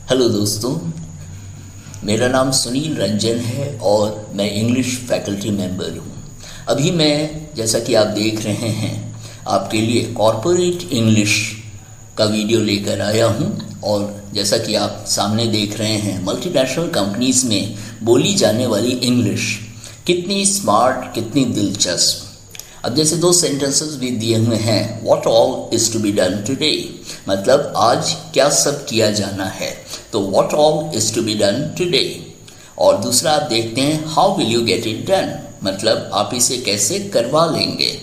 Hello दोस्तों, मेरा नाम सुनील रंजन है और मैं इंग्लिश फैकल्टी मेंबर हूँ। अभी मैं, जैसा कि आप देख रहे हैं, आपके लिए कॉरपोरेट इंग्लिश का वीडियो लेकर आया हूँ। और जैसा कि आप सामने देख रहे हैं, मल्टीनेशनल कंपनीज़ में बोली जाने वाली इंग्लिश कितनी स्मार्ट, कितनी दिलचस्प। अब जैसे दो सेंटेंसेस भी दिए हुए हैं, what all is to be done today, मतलब आज क्या सब किया जाना है, तो what all is to be done today. और दूसरा आप देखते हैं, how will you get it done, मतलब आप इसे कैसे करवा लेंगे।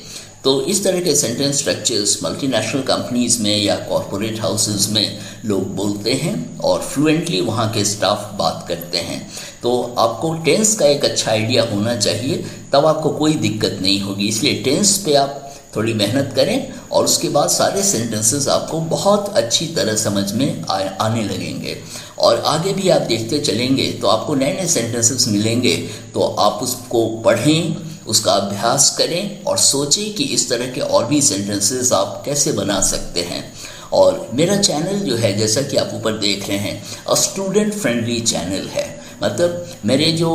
तो इस तरह के सेंटेंस स्ट्रक्चर्स मल्टीनेशनल कंपनीज में या कॉरपोरेट हाउसेस में लोग बोलते हैं और फ्लुएंटली वहाँ के स्टाफ बात करते हैं। तो आपको टेंस का एक अच्छा आइडिया होना चाहिए, तब आपको कोई दिक्कत नहीं होगी। इसलिए टेंस पे आप थोड़ी मेहनत करें और उसके बाद सारे सेंटेंसेस आपको बहुत अच्छी तरह समझ में आने लगेंगे। और आगे भी आप देखते चलेंगे तो आपको नए नए सेंटेंसेस मिलेंगे, तो आप उसको पढ़ें, उसका अभ्यास करें और सोचें कि इस तरह के और भी सेंटेंसेस आप कैसे बना सकते हैं। और मेरा चैनल जो है, जैसा कि आप ऊपर देख रहे हैं, स्टूडेंट फ्रेंडली चैनल है। मतलब मेरे जो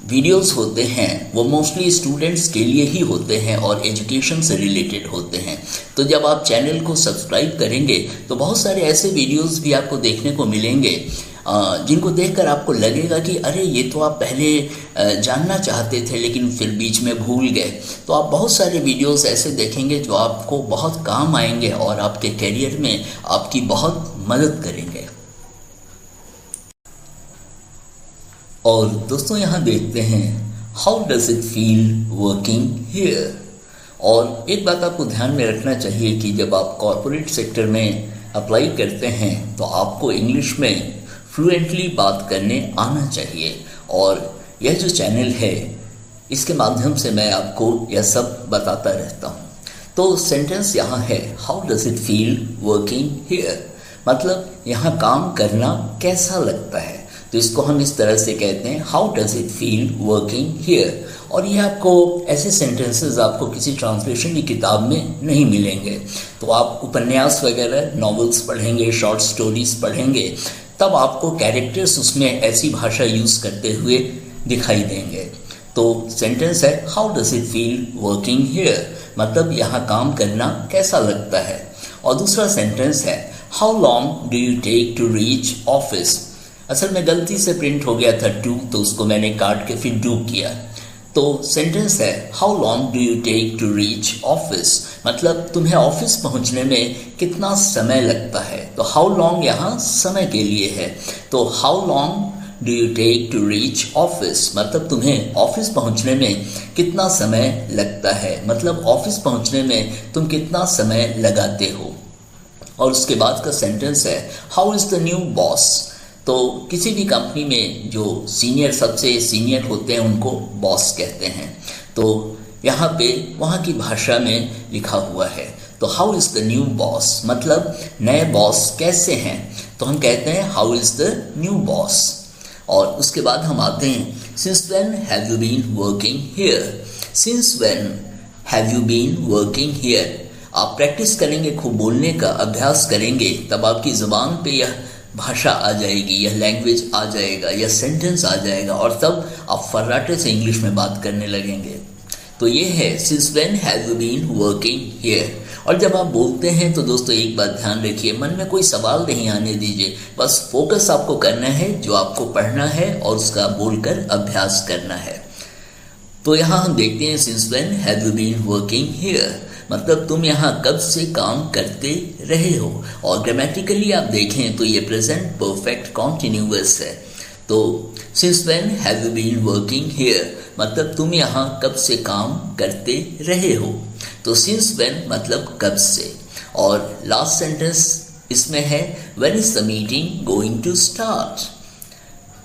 वीडियोस होते हैं वो मोस्टली स्टूडेंट्स के लिए ही होते हैं और एजुकेशन से रिलेटेड होते हैं। तो जब आप चैनल को सब्सक्राइब करेंगे तो बहुत सारे ऐसे वीडियोस भी आपको देखने को मिलेंगे जिनको देखकर आपको लगेगा कि अरे ये तो आप पहले जानना चाहते थे लेकिन फिर बीच में भूल गए। तो आप बहुत सारे वीडियोस ऐसे देखेंगे जो आपको बहुत काम आएंगे और आपके करियर में आपकी बहुत मदद करेंगे। और दोस्तों यहाँ देखते हैं, how does it feel working here. और एक बात आपको ध्यान में रखना चाहिए कि जब आप कॉरपोरेट सेक्टर में अप्लाई करते हैं तो आपको इंग्लिश में फ्लुएंटली बात करने आना चाहिए। और यह जो चैनल है, इसके माध्यम से मैं आपको यह सब बताता रहता हूँ। तो सेंटेंस यहाँ है, how does it feel working here, मतलब यहाँ काम करना कैसा लगता है। तो इसको हम इस तरह से कहते हैं, how does it feel working here. और ये आपको ऐसे सेंटेंसेस आपको किसी ट्रांसलेशन की किताब में नहीं मिलेंगे। तो आप उपन्यास वगैरह, नॉवेल्स पढ़ेंगे, शॉर्ट स्टोरीज पढ़ेंगे, तब आपको कैरेक्टर्स उसमें ऐसी भाषा यूज़ करते हुए दिखाई देंगे। तो सेंटेंस है, how does it feel working here, मतलब यहाँ काम करना कैसा लगता है। और दूसरा सेंटेंस है, how long do you take to reach office. असल में गलती से प्रिंट हो गया था टू, तो उसको मैंने काट के फिर डू किया। तो सेंटेंस है, how long do you take to reach office, मतलब तुम्हें ऑफिस पहुंचने में कितना समय लगता है। तो हाउ लॉन्ग यहाँ समय के लिए है। तो how long do you take to reach office, मतलब तुम्हें ऑफिस पहुंचने में कितना समय लगता है, मतलब ऑफिस पहुंचने में तुम कितना समय लगाते हो। और उसके बाद का सेंटेंस है, how is the new boss. तो किसी भी कंपनी में जो सीनियर, सबसे सीनियर होते हैं, उनको बॉस कहते हैं। तो यहाँ पे वहाँ की भाषा में लिखा हुआ है। तो how is the new boss, मतलब नए बॉस कैसे हैं। तो हम कहते हैं, how is the new boss. और उसके बाद हम आते हैं, since when have you been working here. Since when have you been working here. आप प्रैक्टिस करेंगे, खूब बोलने का अभ्यास करेंगे, तब आपकी ज़ुबान पे यह भाषा आ जाएगी, यह लैंग्वेज आ जाएगा, यह सेंटेंस आ जाएगा और तब आप फर्राटे से इंग्लिश में बात करने लगेंगे। तो ये है, since when have you been working here. और जब आप बोलते हैं तो दोस्तों एक बात ध्यान रखिए, मन में कोई सवाल नहीं आने दीजिए, बस फोकस आपको करना है, जो आपको पढ़ना है और उसका बोलकर अभ्यास करना है। तो यहाँ हम देखते हैं, since when have you been working here, मतलब तुम यहाँ कब से काम करते रहे हो। और ग्रामेटिकली आप देखें तो ये प्रेजेंट परफेक्ट कॉन्टिन्यूअस है। तो since when have you been working here, मतलब तुम यहाँ कब से काम करते रहे हो। तो सिंस व्हेन मतलब कब से। और लास्ट सेंटेंस इसमें है, when is the meeting going to start.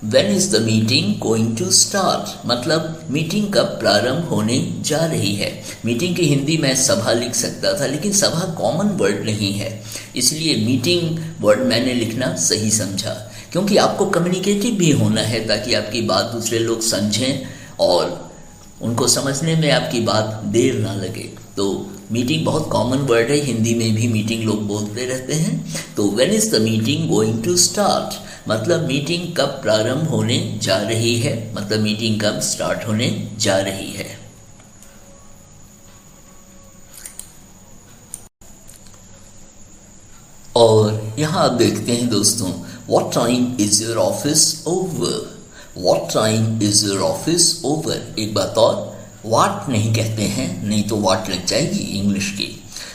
When is the meeting going to start, मतलब मीटिंग कब प्रारंभ होने जा रही है। मीटिंग की हिंदी में सभा लिख सकता था, लेकिन सभा कॉमन वर्ड नहीं है, इसलिए मीटिंग वर्ड मैंने लिखना सही समझा, क्योंकि आपको कम्युनिकेटिव भी होना है ताकि आपकी बात दूसरे लोग समझें और उनको समझने में आपकी बात देर ना लगे। तो मीटिंग बहुत कॉमन वर्ड है, हिंदी में भी मीटिंग लोग बोलते रहते हैं। तो when is the meeting going to start, मतलब मीटिंग कब प्रारंभ होने जा रही है, मतलब मीटिंग कब स्टार्ट होने जा रही है। और यहाँ आप देखते हैं दोस्तों, what time is your office over, what time is your office over. एक बात और, व्हाट नहीं कहते हैं, नहीं तो व्हाट लग जाएगी इंग्लिश की,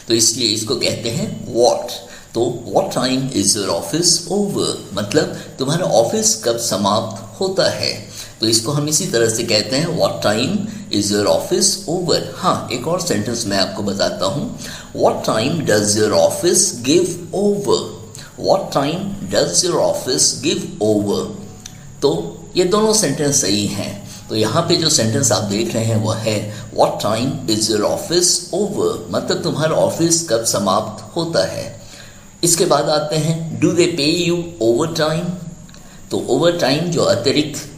तो इसलिए इसको कहते हैं व्हाट। तो what time is your office over, मतलब तुम्हारा ऑफिस कब समाप्त होता है। तो इसको हम इसी तरह से कहते हैं what time is your office over. हाँ, एक और सेंटेंस मैं आपको बताता हूँ, what time does your office give over, what time does your office give over. तो ये दोनों सेंटेंस सही हैं। तो यहाँ पे जो सेंटेंस आप देख रहे हैं वो है what time is your office over, मतलब तुम्हारा ऑफिस कब समाप्त होता है। इसके बाद आते हैं, डू दे पे यू ओवर टाइम। तो ओवर टाइम जो अतिरिक्त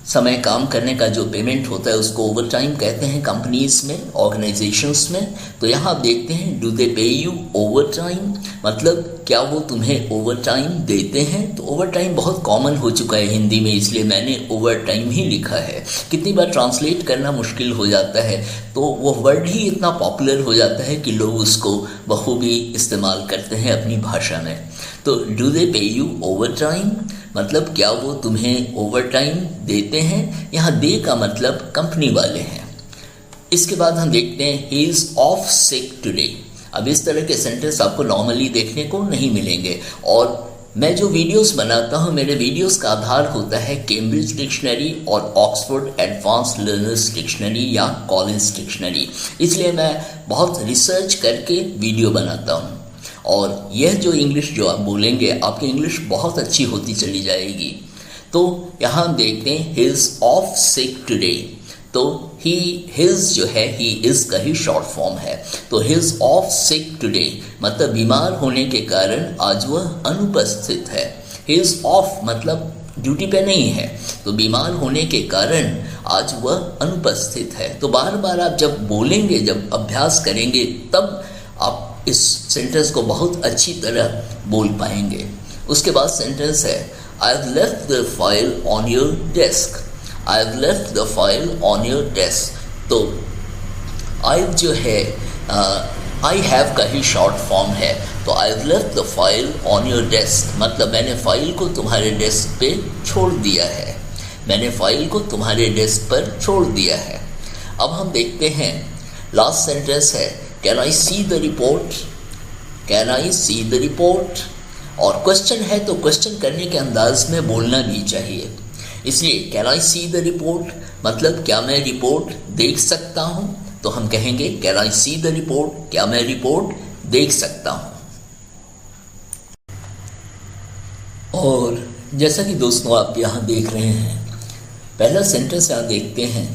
समय काम करने का जो पेमेंट होता है उसको ओवर टाइम कहते हैं कंपनीज में, ऑर्गेनाइजेशंस में। तो यहाँ आप देखते हैं, डू दे पे यू ओवर टाइम, मतलब क्या वो तुम्हें ओवर टाइम देते हैं। तो ओवर टाइम बहुत कॉमन हो चुका है हिंदी में, इसलिए मैंने ओवर टाइम ही लिखा है। कितनी बार ट्रांसलेट करना मुश्किल हो जाता है, तो वो वर्ड ही इतना पॉपुलर हो जाता है कि लोग उसको बखूबी इस्तेमाल करते हैं अपनी भाषा में। तो डू दे पे यू ओवर टाइम, मतलब क्या वो तुम्हें ओवर टाइम देते हैं। यहाँ दे का मतलब कंपनी वाले हैं। इसके बाद हम देखते हैं, he is of sick today. अब इस तरह के सेंटेंस आपको नॉर्मली देखने को नहीं मिलेंगे, और मैं जो वीडियोस बनाता हूँ, मेरे वीडियोस का आधार होता है कैम्ब्रिज डिक्शनरी और ऑक्सफोर्ड एडवांस्ड लर्नर्स डिक्शनरी या कॉलिंस डिक्शनरी, इसलिए मैं बहुत रिसर्च करके वीडियो बनाता हूँ। और यह जो इंग्लिश जो आप बोलेंगे, आपकी इंग्लिश बहुत अच्छी होती चली जाएगी। तो यहाँ हम देखते हैं, he is of sick today. तो हिज जो है, ही इज का ही शॉर्ट फॉर्म है। तो he is of sick today, मतलब बीमार होने के कारण आज वह अनुपस्थित है। ही इज ऑफ मतलब ड्यूटी पे नहीं है, तो बीमार होने के कारण आज वह अनुपस्थित है। तो बार बार आप जब बोलेंगे, जब अभ्यास करेंगे, तब आप इस सेंटेंस को बहुत अच्छी तरह बोल पाएंगे। उसके बाद सेंटेंस है, I have left the file on your desk, I have left the file on your desk. तो आई जो है आई हैव का ही शॉर्ट फॉर्म है। तो I have left the file on your desk, मतलब मैंने फाइल को तुम्हारे डेस्क पे छोड़ दिया है, मैंने फाइल को तुम्हारे डेस्क पर छोड़ दिया है। अब हम देखते हैं, लास्ट सेंटेंस है, can I see the report, can I see the report. और क्वेश्चन है तो क्वेश्चन करने के अंदाज में बोलना भी चाहिए, इसलिए can I see the report मतलब क्या मैं रिपोर्ट देख सकता हूँ। तो हम कहेंगे can I see the report, क्या मैं रिपोर्ट देख सकता हूँ। और जैसा कि दोस्तों आप यहाँ देख रहे हैं, पहला सेंटेंस यहाँ देखते हैं,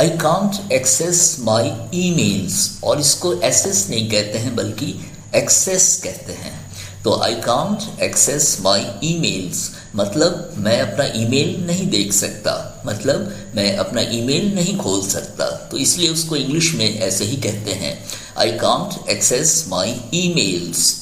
I can't access my emails. और इसको एक्सेस नहीं कहते हैं बल्कि एक्सेस कहते हैं। तो I can't access my emails मतलब मैं अपना ईमेल नहीं देख सकता, मतलब मैं अपना ईमेल नहीं खोल सकता। तो इसलिए उसको इंग्लिश में ऐसे ही कहते हैं, I can't access my emails.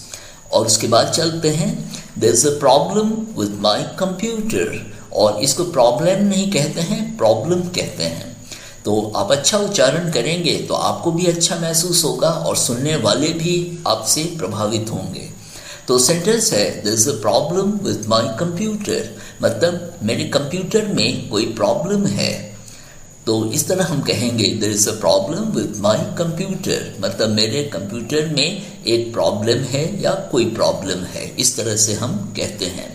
और उसके बाद चलते हैं, there is a problem with my computer. और इसको प्रॉब्लम नहीं कहते हैं, प्रॉब्लम कहते हैं। तो आप अच्छा उच्चारण करेंगे तो आपको भी अच्छा महसूस होगा और सुनने वाले भी आपसे प्रभावित होंगे। तो सेंटेंस है, there is a problem with my computer, मतलब मेरे कंप्यूटर में कोई प्रॉब्लम है। तो इस तरह हम कहेंगे, there is a problem with my computer, मतलब मेरे कंप्यूटर में एक प्रॉब्लम है या कोई प्रॉब्लम है, इस तरह से हम कहते हैं।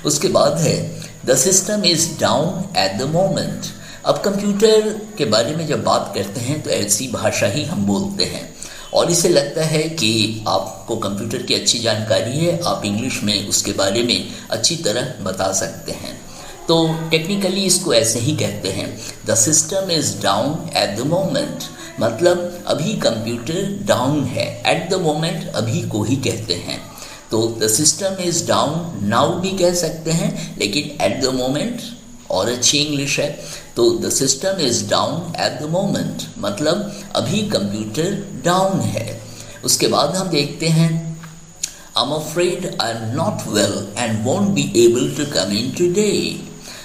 उसके बाद है, the system is down at the moment. अब कंप्यूटर के बारे में जब बात करते हैं तो ऐसी भाषा ही हम बोलते हैं, और इसे लगता है कि आपको कंप्यूटर की अच्छी जानकारी है, आप इंग्लिश में उसके बारे में अच्छी तरह बता सकते हैं। तो टेक्निकली इसको ऐसे ही कहते हैं, the system is down at the moment, मतलब अभी कंप्यूटर डाउन है। एट द मोमेंट अभी को ही कहते हैं। तो the system is down now भी कह सकते हैं, लेकिन एट द मोमेंट और अच्छी इंग्लिश है। तो the system is down at the moment, मतलब अभी कंप्यूटर डाउन है। उसके बाद हम देखते हैं I'm afraid I'm not well and won't be able to come in today।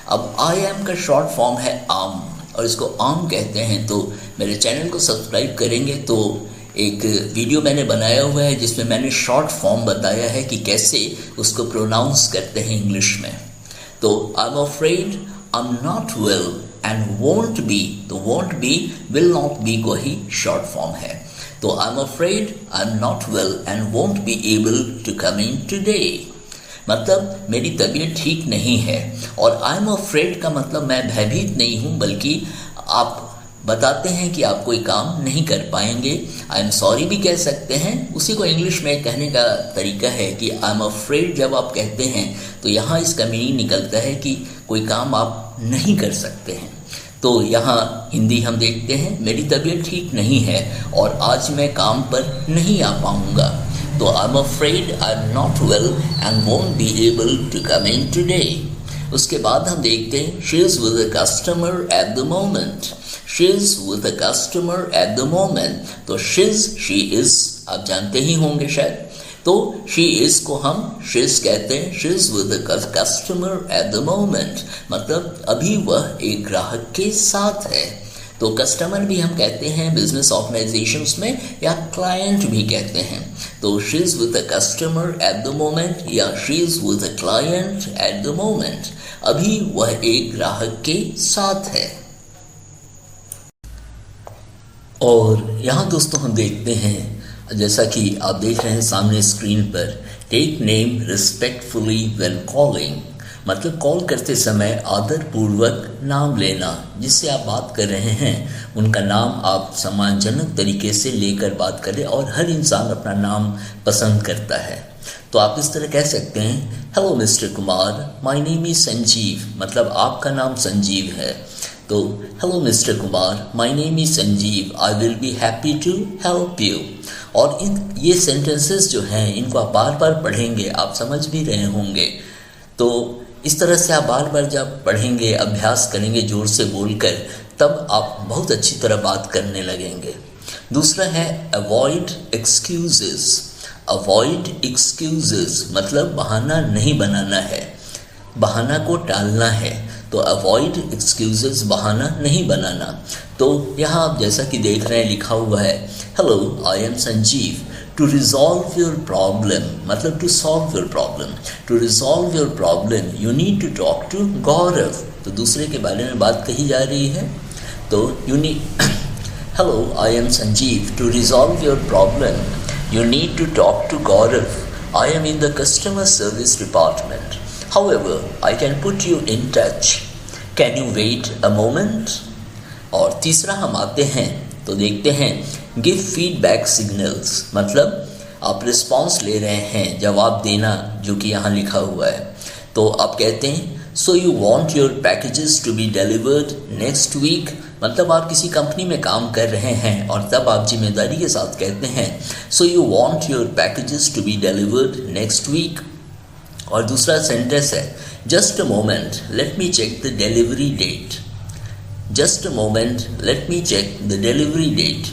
अब I am का शॉर्ट फॉर्म है am और इसको am कहते हैं। तो मेरे चैनल को सब्सक्राइब करेंगे तो एक वीडियो मैंने बनाया हुआ है जिसमें मैंने शॉर्ट फॉर्म बताया है कि कैसे उसको प्रोनाउंस करते हैं इंग्लिश में। तो I'm afraid I'm not well and won't be, तो won't be will not be को ही शॉर्ट फॉर्म है। तो I'm afraid I'm not well and won't be able to come in today, मतलब मेरी तबीयत ठीक नहीं है। और I'm afraid का मतलब मैं भयभीत नहीं हूँ, बल्कि आप बताते हैं कि आप कोई काम नहीं कर पाएंगे। I'm sorry भी कह सकते हैं, उसी को इंग्लिश में कहने का तरीका है कि I'm afraid जब आप कहते हैं तो यहाँ इसका मीनिंग निकलता है कि कोई काम आप नहीं कर सकते हैं। तो यहाँ हिंदी हम देखते हैं, मेरी तबीयत ठीक नहीं है और आज मैं काम पर नहीं आ पाऊँगा। तो I'm afraid I'm not well and won't be able to come in today। उसके बाद हम देखते हैं she is with a customer at the moment। she is with a customer at the moment। तो she is आप जानते ही होंगे शायद। तो she is को हम she's कहते हैं। she is with a customer at the moment, मतलब अभी वह एक ग्राहक के साथ है। तो कस्टमर भी हम कहते हैं बिजनेस ऑर्गेनाइजेशंस में, या क्लाइंट भी कहते हैं। तो she is with a customer at the moment या she is with a client at the moment, अभी वह एक ग्राहक के साथ है। और यहाँ दोस्तों हम देखते हैं, जैसा कि आप देख रहे हैं सामने स्क्रीन पर, take name respectfully when calling, मतलब कॉल करते समय आदरपूर्वक नाम लेना। जिससे आप बात कर रहे हैं उनका नाम आप सम्मानजनक तरीके से लेकर बात करें, और हर इंसान अपना नाम पसंद करता है। तो आप इस तरह कह सकते हैं, hello mister Kumar, my name is Sanjeev, मतलब आपका नाम संजीव है। तो hello mister Kumar, my name is Sanjeev, I will be happy to help you. और ये सेंटेंसेस जो हैं इनको आप बार बार पढ़ेंगे, आप समझ भी रहे होंगे। तो इस तरह से आप बार बार जब पढ़ेंगे, अभ्यास करेंगे जोर से बोलकर, तब आप बहुत अच्छी तरह बात करने लगेंगे। दूसरा है अवॉइड एक्सक्यूजेस। अवॉइड एक्सक्यूजेस मतलब बहाना नहीं बनाना है, बहाना को टालना है। तो अवॉइड एक्सक्यूजेस बहाना नहीं बनाना। तो यहाँ आप जैसा कि देख रहे हैं लिखा हुआ है, hello I am Sanjeev, to resolve your problem, मतलब to solve your problem. To resolve your problem you need to talk to Gaurav. तो दूसरे के बारे में बात कही जा रही है। तो you need hello I am Sanjeev, to resolve your problem you need to talk to Gaurav, I am in the customer service department, however I can put you in touch, can you wait a moment। और तीसरा हम आते हैं तो देखते हैं give feedback signals, मतलब आप रिस्पॉन्स ले रहे हैं, जवाब देना, जो कि यहाँ लिखा हुआ है। तो आप कहते हैं so you want your packages to be delivered next week, मतलब आप किसी कंपनी में काम कर रहे हैं और तब आप जिम्मेदारी के साथ कहते हैं so you want your packages to be delivered next week। और दूसरा सेंटेंस है just a moment let me check the delivery date. Just a moment let me check the delivery date.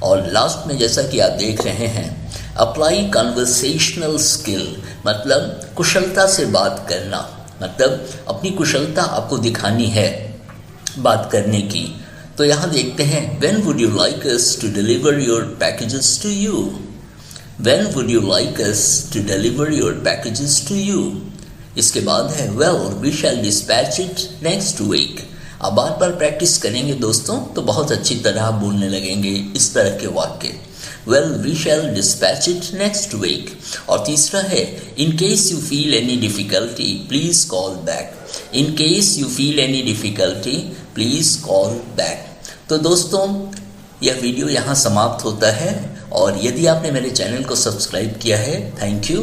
और लास्ट में जैसा कि आप देख रहे हैं अप्लाई कन्वर्सेशनल स्किल, मतलब कुशलता से बात करना, मतलब अपनी कुशलता आपको दिखानी है बात करने की। तो यहाँ देखते हैं when would you like us to deliver your packages to you. When would you like us to deliver your packages to you? इसके बाद है well we shall dispatch it next week। अब बार बार प्रैक्टिस करेंगे दोस्तों तो बहुत अच्छी तरह आप बोलने लगेंगे इस तरह के वाक्य। well we shall dispatch it next week। और तीसरा है in case you feel any difficulty please call back। in case you feel any difficulty please call back। तो दोस्तों यह वीडियो यहाँ समाप्त होता है। और यदि आपने मेरे चैनल को सब्सक्राइब किया है थैंक यू।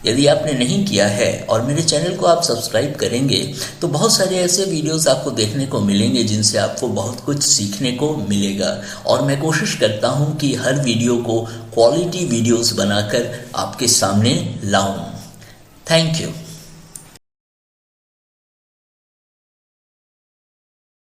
यदि आपने नहीं किया है और मेरे चैनल को आप सब्सक्राइब करेंगे तो बहुत सारे ऐसे वीडियोस आपको देखने को मिलेंगे जिनसे आपको बहुत कुछ सीखने को मिलेगा। और मैं कोशिश करता हूं कि हर वीडियो को क्वालिटी वीडियोस बनाकर आपके सामने लाऊं। Thank you.